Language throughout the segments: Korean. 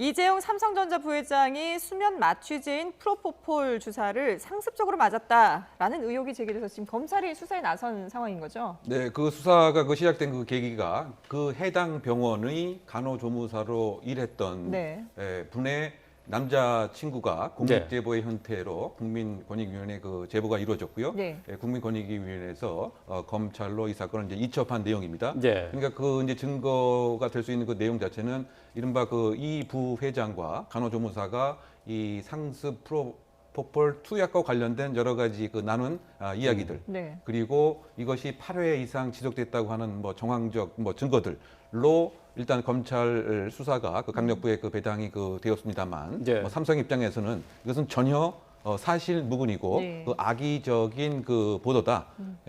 이재용 삼성전자 부회장이 수면 마취제인 프로포폴 주사를 상습적으로 맞았다라는 의혹이 제기돼서 지금 검찰이 수사에 나선 상황인 거죠? 네, 그 수사가 시작된 그 계기가 그 해당 병원의 간호조무사로 일했던 네. 분의 남자친구가 공익제보의 형태로 국민권익위원회 그 제보가 이루어졌고요. 네. 국민권익위원회에서 검찰로 이 사건을 이제 이첩한 내용입니다. 네. 그러니까 그 이제 증거가 될 수 있는 그 내용 자체는 이른바 그 이 부회장과 간호조무사가 이 상습 프로포폴 투약과 관련된 여러 가지 그 나눈 이야기들 네. 그리고 이것이 8회 이상 지속됐다고 하는 뭐 정황적 뭐 증거들로 일단 검찰 수사가 그 강력부의 그 배당이 그 되었습니다만 네. 삼성 입장에서는 이것은 전혀 사실 무근이고 네. 그 악의적인 그 보도다.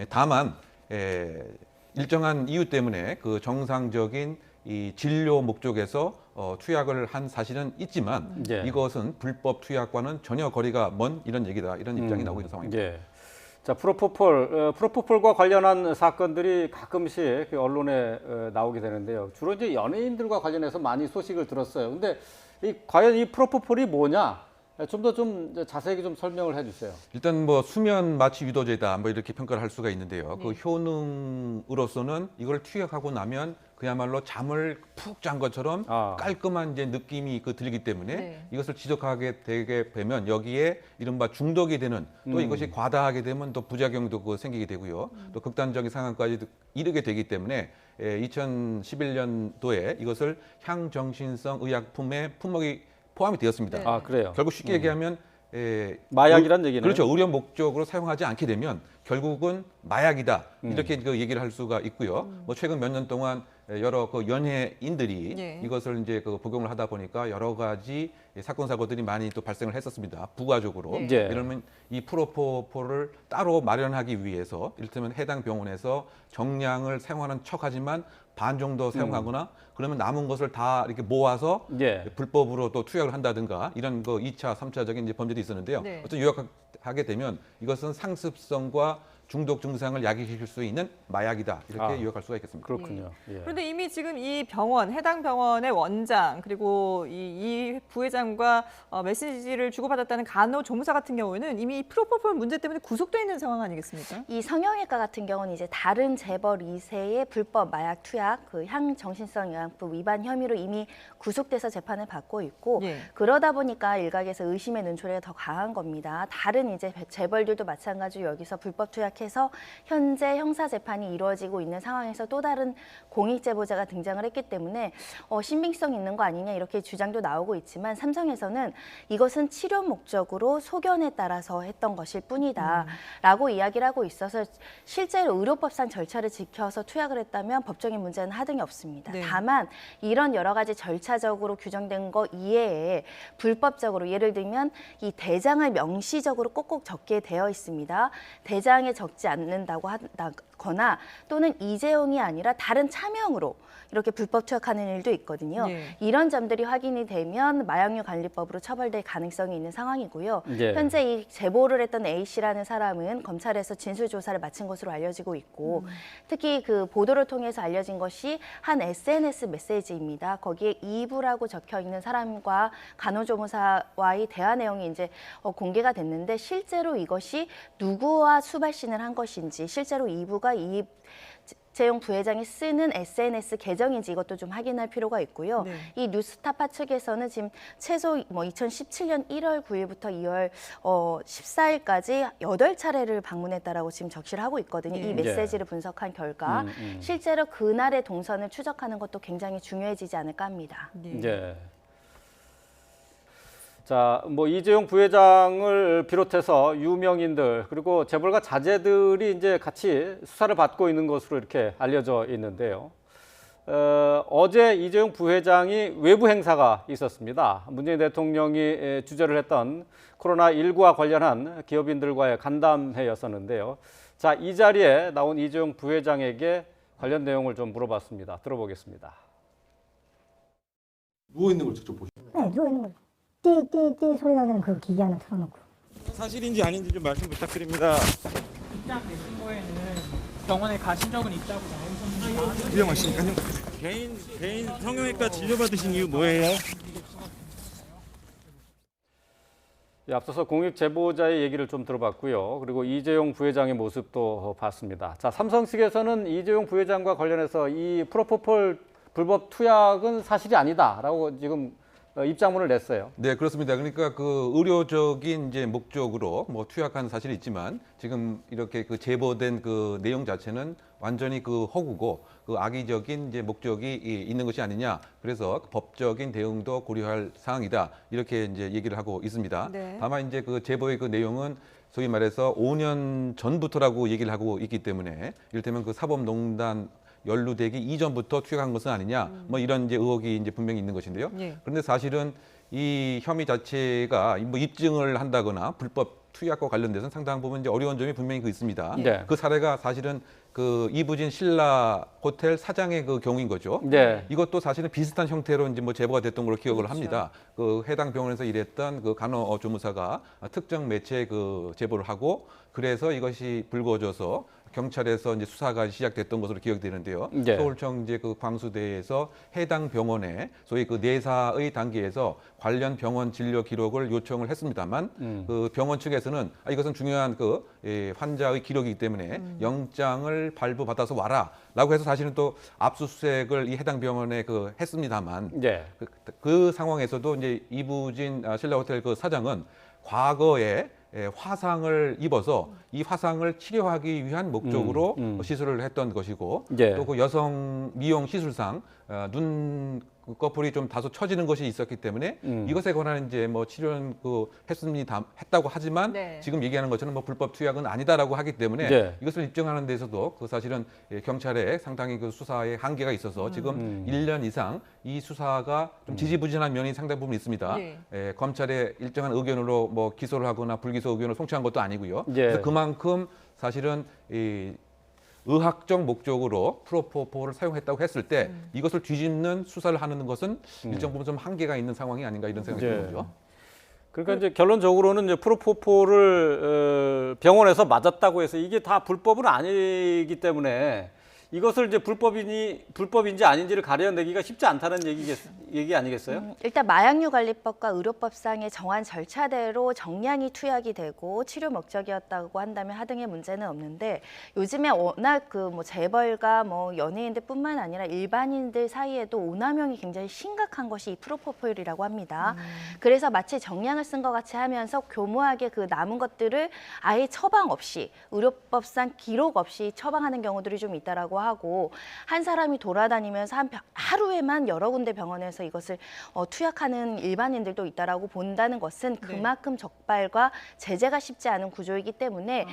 다만 일정한 이유 때문에 그 정상적인 이 진료 목적에서 투약을 한 사실은 있지만 네. 이것은 불법 투약과는 전혀 거리가 먼 이런 얘기다. 이런 입장이 나오고 있는 상황입니다. 예. 자, 프로포폴과 관련한 사건들이 가끔씩 언론에 나오게 되는데요. 주로 이제 연예인들과 관련해서 많이 소식을 들었어요. 근데 과연 이 프로포폴이 뭐냐? 좀 더 자세하게 좀 설명을 해주세요. 일단 뭐 수면 마취 유도제다 뭐 이렇게 평가를 할 수가 있는데요. 네. 그 효능으로서는 이걸 투약하고 나면 그야말로 잠을 푹 잔 것처럼 깔끔한 이제 느낌이 들기 때문에 네. 이것을 지속하게 되게 되면 여기에 이른바 중독이 되는 또 이것이 과다하게 되면 또 부작용도 생기게 되고요. 또 극단적인 상황까지 이르게 되기 때문에 2011년도에 이것을 향정신성 의약품의 품목이 포함이 되었습니다. 네. 아, 그래요? 결국 쉽게 얘기하면 마약이란 얘기네요. 그렇죠. 의료 목적으로 사용하지 않게 되면 결국은 마약이다 이렇게 그 얘기를 할 수가 있고요. 뭐 최근 몇 년 동안 여러 그 연예인들이 네. 이것을 이제 그 복용을 하다 보니까 여러 가지 사건 사고들이 많이 또 발생을 했었습니다. 부가적으로. 네. 네. 이러면 이 프로포폴을 따로 마련하기 위해서 이를테면 해당 병원에서 정량을 사용하는 척하지만 반 정도 사용하거나 그러면 남은 것을 다 이렇게 모아서 예. 불법으로 또 투약을 한다든가 이런 그 2차, 3차적인 이제 범죄들이 있었는데요. 네. 어떤 요약하게 되면 이것은 상습성과 중독 증상을 야기시킬 수 있는 마약이다 이렇게 요약할 수가 있겠습니다. 그렇군요. 예. 그런데 이미 지금 이 병원, 해당 병원의 원장 그리고 이 부회장과 메시지를 주고받았다는 간호조무사 같은 경우에는 이미 이 프로포폴 문제 때문에 구속돼 있는 상황 아니겠습니까? 이 성형외과 같은 경우는 이제 다른 재벌 2세의 불법 마약 투약, 그 향정신성 의약품 위반 혐의로 이미 구속돼서 재판을 받고 있고 예. 그러다 보니까 일각에서 의심의 눈초리가 더 강한 겁니다. 다른 이제 재벌들도 마찬가지로 여기서 불법 투약해서 현재 형사 재판이 이루어지고 있는 상황에서 또 다른 공익 제보자가 등장을 했기 때문에 신빙성 있는 거 아니냐 이렇게 주장도 나오고 있지만 삼성에서는 이것은 치료 목적으로 소견에 따라서 했던 것일 뿐이다라고 이야기를 하고 있어서 실제로 의료법상 절차를 지켜서 투약을 했다면 법적인 문제는 하등이 없습니다. 네. 다만 이런 여러 가지 절차적으로 규정된 거 이외에 불법적으로 예를 들면 이 대장을 명시적으로 꼭꼭 적게 되어 있습니다. 대장에 적지 않는다고 하거나 또는 이재용이 아니라 다른 차명으로 이렇게 불법 투약하는 일도 있거든요. 네. 이런 점들이 확인이 되면 마약류 관리법으로 처벌될 가능성이 있는 상황이고요. 네. 현재 이 제보를 했던 A 씨라는 사람은 검찰에서 진술 조사를 마친 것으로 알려지고 있고 특히 그 보도를 통해서 알려진 것이 한 SNS 메시지입니다. 거기에 이부라고 적혀 있는 사람과 간호조무사와의 대화 내용이 이제 공개가 됐는데 실제로 이것이 누구와 수발신을 한 것인지 실제로 이부가 이재용 부회장이 쓰는 SNS 계정인지 이것도 좀 확인할 필요가 있고요. 네. 이 뉴스타파 측에서는 지금 최소 2017년 1월 9일부터 2월 14일까지 8차례를 방문했다라고 지금 적시를 하고 있거든요. 네. 이 메시지를 분석한 결과 실제로 그날의 동선을 추적하는 것도 굉장히 중요해지지 않을까 합니다. 네. 예. 자, 뭐 이재용 부회장을 비롯해서 유명인들 그리고 재벌가 자제들이 이제 같이 수사를 받고 있는 것으로 이렇게 알려져 있는데요. 어제 이재용 부회장이 외부 행사가 있었습니다. 문재인 대통령이 주재를 했던 코로나19와 관련한 기업인들과의 간담회였었는데요. 자, 이 자리에 나온 이재용 부회장에게 관련 내용을 좀 물어봤습니다. 들어보겠습니다. 누워 있는 걸 직접 보시죠. 네, 누워 있는 거. 띠띠띠 소리 나는 그 기계 하나 틀어놓고. 사실인지 아닌지 좀 말씀 부탁드립니다. 입장 내신 거에는 병원에 가신 적은 있다고 나오셨는데 위험하시니까요. 개인 성형외과 진료받으신 이유 뭐예요? 앞서서 공익 제보자의 얘기를 좀 들어봤고요. 그리고 이재용 부회장의 모습도 봤습니다. 자, 삼성 측에서는 이재용 부회장과 관련해서 이 프로포폴 불법 투약은 사실이 아니다라고 지금 입장문을 냈어요. 네, 그렇습니다. 그러니까 그 의료적인 이제 목적으로 뭐 투약한 사실이 있지만 지금 이렇게 그 제보된 그 내용 자체는 완전히 그 허구고 그 악의적인 이제 목적이 있는 것이 아니냐. 그래서 법적인 대응도 고려할 사항이다. 이렇게 이제 얘기를 하고 있습니다. 네. 다만 이제 그 제보의 그 내용은 소위 말해서 5년 전부터라고 얘기를 하고 있기 때문에 이를테면 그 사법농단 연루되기 이전부터 투약한 것은 아니냐, 뭐 이런 이제 의혹이 이제 분명히 있는 것인데요. 예. 그런데 사실은 이 혐의 자체가 뭐 입증을 한다거나 불법 투약과 관련돼서는 상당 부분 이제 어려운 점이 분명히 있습니다. 네. 그 사례가 사실은 그 이부진 신라 호텔 사장의 그 경우인 거죠. 네. 이것도 사실은 비슷한 형태로 이제 뭐 제보가 됐던 걸로 기억을 그렇죠. 합니다. 그 해당 병원에서 일했던 그 간호조무사가 특정 매체에 그 제보를 하고 그래서 이것이 불거져서 경찰에서 이제 수사가 시작됐던 것으로 기억되는데요. 네. 서울청 이제 그 광수대에서 해당 병원에 소위 그 내사의 단계에서 관련 병원 진료 기록을 요청을 했습니다만 그 병원 측에서는 이것은 중요한 그 환자의 기록이기 때문에 영장을 발부받아서 와라라고 해서 사실은 또 압수수색을 이 해당 병원에 그 했습니다만 네. 그 상황에서도 이제 이부진 신라호텔 그 사장은 과거에 화상을 입어서 이 화상을 치료하기 위한 목적으로 시술을 했던 것이고 네. 또 그 여성 미용 시술상 눈 꺼풀이 좀 다소 처지는 것이 있었기 때문에 이것에 관한 이제 뭐 치료는 그 했다고 하지만 네. 지금 얘기하는 것처럼 뭐 불법 투약은 아니다라고 하기 때문에 네. 이것을 입증하는 데서도 그 사실은 경찰에 상당히 그 수사에 한계가 있어서 지금 1년 이상 이 수사가 좀 지지부진한 면이 상당 부분 있습니다. 네. 검찰의 일정한 의견으로 뭐 기소를 하거나 불기소 의견을 송치한 것도 아니고요. 네. 그래서 그만큼 사실은 이 의학적 목적으로 프로포폴을 사용했다고 했을 때 이것을 뒤집는 수사를 하는 것은 일정 부분 좀 한계가 있는 상황이 아닌가 이런 생각이 네. 드는 거죠. 그러니까 이제 결론적으로는 이제 프로포폴을 병원에서 맞았다고 해서 이게 다 불법은 아니기 때문에 이것을 이제 불법인지 아닌지를 가려내기가 쉽지 않다는 얘기 아니겠어요? 일단 마약류관리법과 의료법상의 정한 절차대로 정량이 투약이 되고 치료 목적이었다고 한다면 하등의 문제는 없는데 요즘에 워낙 그 뭐 재벌가 뭐 연예인들뿐만 아니라 일반인들 사이에도 오남용이 굉장히 심각한 것이 이 프로포폴이라고 합니다. 그래서 마치 정량을 쓴 것 같이 하면서 교묘하게 그 남은 것들을 아예 처방 없이 의료법상 기록 없이 처방하는 경우들이 좀 있다라고 하고 한 사람이 돌아다니면서 하루에만 여러 군데 병원에서 이것을 투약하는 일반인들도 있다라고 본다는 것은 그만큼 적발과 제재가 쉽지 않은 구조이기 때문에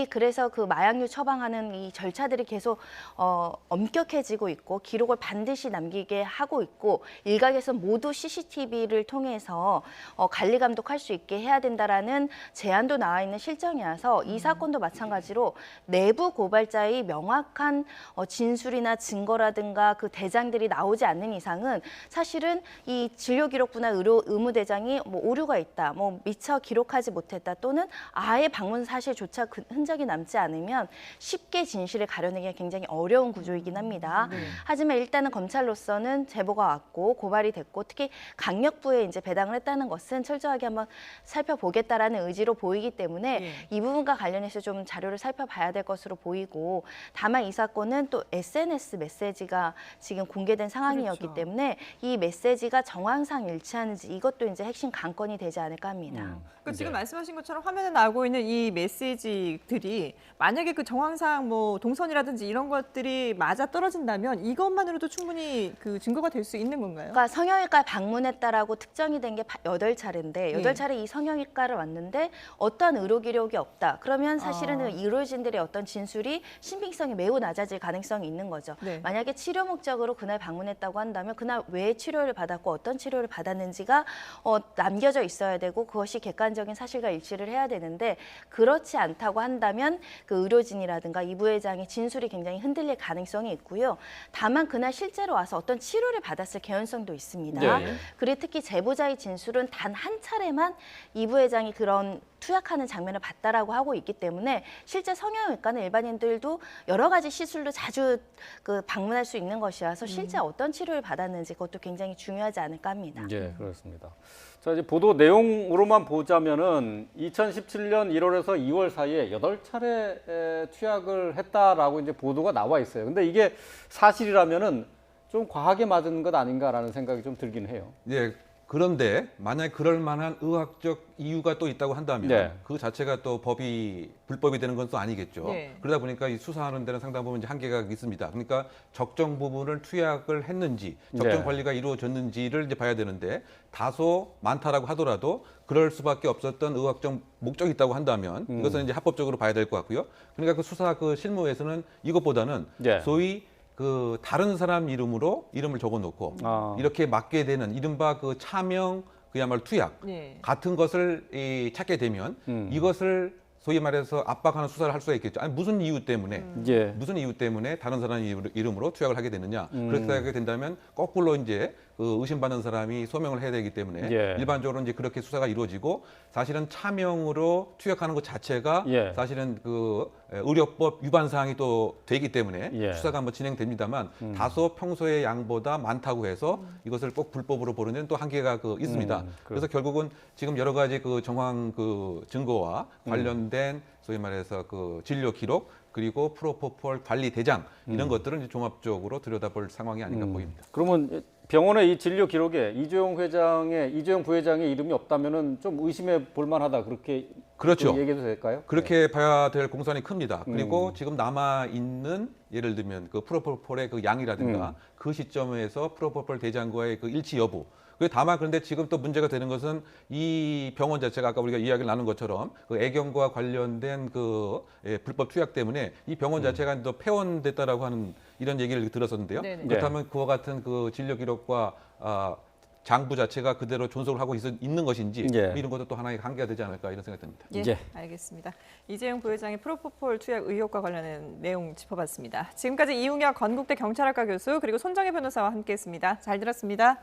그래서 그 마약류 처방하는 이 절차들이 계속 엄격해지고 있고 기록을 반드시 남기게 하고 있고 일각에서 모두 CCTV를 통해서 관리 감독할 수 있게 해야 된다라는 제안도 나와 있는 실정이라서 이 사건도 마찬가지로 내부 고발자의 명확한 진술이나 증거라든가 그 대장들이 나오지 않는 이상은 사실은 이 진료기록부나 의무대장이 뭐 오류가 있다, 뭐 미처 기록하지 못했다 또는 아예 방문 사실조차 그 흔적이 남지 않으면 쉽게 진실을 가려내기가 굉장히 어려운 구조이긴 합니다. 하지만 일단은 검찰로서는 제보가 왔고 고발이 됐고 특히 강력부에 이제 배당을 했다는 것은 철저하게 한번 살펴보겠다라는 의지로 보이기 때문에 이 부분과 관련해서 좀 자료를 살펴봐야 될 것으로 보이고 다만 이 사건은 또 SNS 메시지가 지금 공개된 상황이었기 그렇죠. 때문에 이 메시지가 정황상 일치하는지 이것도 이제 핵심 관건이 되지 않을까 합니다. 그러니까 지금 네. 말씀하신 것처럼 화면에 나오고 있는 이 메시지들이 만약에 그 정황상 뭐 동선이라든지 이런 것들이 맞아 떨어진다면 이것만으로도 충분히 그 증거가 될 수 있는 건가요? 그러니까 성형외과 방문했다라고 특정이 된 게 8차례인데 8차례 이 성형외과를 왔는데 어떤 의료 기록이 없다. 그러면 사실은 의료진들의 어떤 진술이 신빙성이 매우 낮아질 가능성이 있는 거죠. 네. 만약에 치료 목적으로 그날 방문했다고 한다면 그날 왜 치료를 받았고 어떤 치료를 받았는지가 남겨져 있어야 되고 그것이 객관적인 사실과 일치를 해야 되는데 그렇지 않다고 한다면 그 의료진이라든가 이 부회장의 진술이 굉장히 흔들릴 가능성이 있고요. 다만 그날 실제로 와서 어떤 치료를 받았을 개연성도 있습니다. 네. 그리고 특히 제보자의 진술은 단 한 차례만 이 부회장이 그런 투약하는 장면을 봤다라고 하고 있기 때문에 실제 성형외과는 일반인들도 여러 가지 시술로 자주 방문할 수 있는 것이라서 실제 어떤 치료를 받았는지 그것도 굉장히 중요하지 않을까 합니다. 예, 그렇습니다. 자, 이제 보도 내용으로만 보자면은 2017년 1월에서 2월 사이에 8차례 투약을 했다라고 이제 보도가 나와 있어요. 근데 이게 사실이라면은 좀 과하게 맞은 것 아닌가라는 생각이 좀 들긴 해요. 예. 그런데 만약 그럴 만한 의학적 이유가 또 있다고 한다면 네. 그 자체가 또 불법이 되는 건 또 아니겠죠. 네. 그러다 보니까 이 수사하는 데는 상당 부분 이제 한계가 있습니다. 그러니까 적정 부분을 투약을 했는지, 적정 네. 관리가 이루어졌는지를 이제 봐야 되는데 다소 많다라고 하더라도 그럴 수밖에 없었던 의학적 목적이 있다고 한다면 이것은 이제 합법적으로 봐야 될 것 같고요. 그러니까 그 수사 그 실무에서는 이것보다는 네. 소위 그 다른 사람 이름으로 이름을 적어놓고 이렇게 맡게 되는 이른바 그 차명 그야말로 투약 네. 같은 것을 찾게 되면 이것을 소위 말해서 압박하는 수사를 할 수가 있겠죠. 아니 무슨 이유 때문에 예. 무슨 이유 때문에 다른 사람 이름으로 투약을 하게 되느냐. 그렇게 하게 된다면 거꾸로 이제 그 의심받는 사람이 소명을 해야 되기 때문에 예. 일반적으로 이제 그렇게 수사가 이루어지고 사실은 차명으로 투약하는 것 자체가 예. 사실은 그 의료법 위반 사항이 또 되기 때문에 예. 수사가 한번 진행됩니다만 다소 평소의 양보다 많다고 해서 이것을 꼭 불법으로 보는 데는 또 한계가 있습니다. 그래서 결국은 지금 여러 가지 그 정황 그 증거와 관련된 소위 말해서 그 진료 기록 그리고 프로포폴 관리 대장 이런 것들은 이제 종합적으로 들여다볼 상황이 아닌가 보입니다. 그러면 병원의 이 진료 기록에 이재용 부회장의 이름이 없다면은 좀 의심해 볼 만하다 그렇게 그렇죠. 얘기해도 될까요? 그렇게 봐야 될 공산이 큽니다. 그리고 지금 남아 있는 예를 들면 그 프로포폴의 그 양이라든가 그 시점에서 프로포폴 대장과의 그 일치 여부. 다만 그런데 지금 또 문제가 되는 것은 이 병원 자체가 아까 우리가 이야기를 나눈 것처럼 그 애경과 관련된 불법 투약 때문에 이 병원 자체가 또 폐원됐다라고 하는 이런 얘기를 들었었는데요. 네네. 그렇다면 그와 같은 그 진료 기록과 장부 자체가 그대로 존속을 하고 있는 것인지 예. 이런 것도 또 하나의 한계가 되지 않을까 이런 생각이 듭니다. 예, 예. 알겠습니다. 이재용 부회장의 프로포폴 투약 의혹과 관련된 내용 짚어봤습니다. 지금까지 이웅혁 건국대 경찰학과 교수 그리고 손정혜 변호사와 함께했습니다. 잘 들었습니다.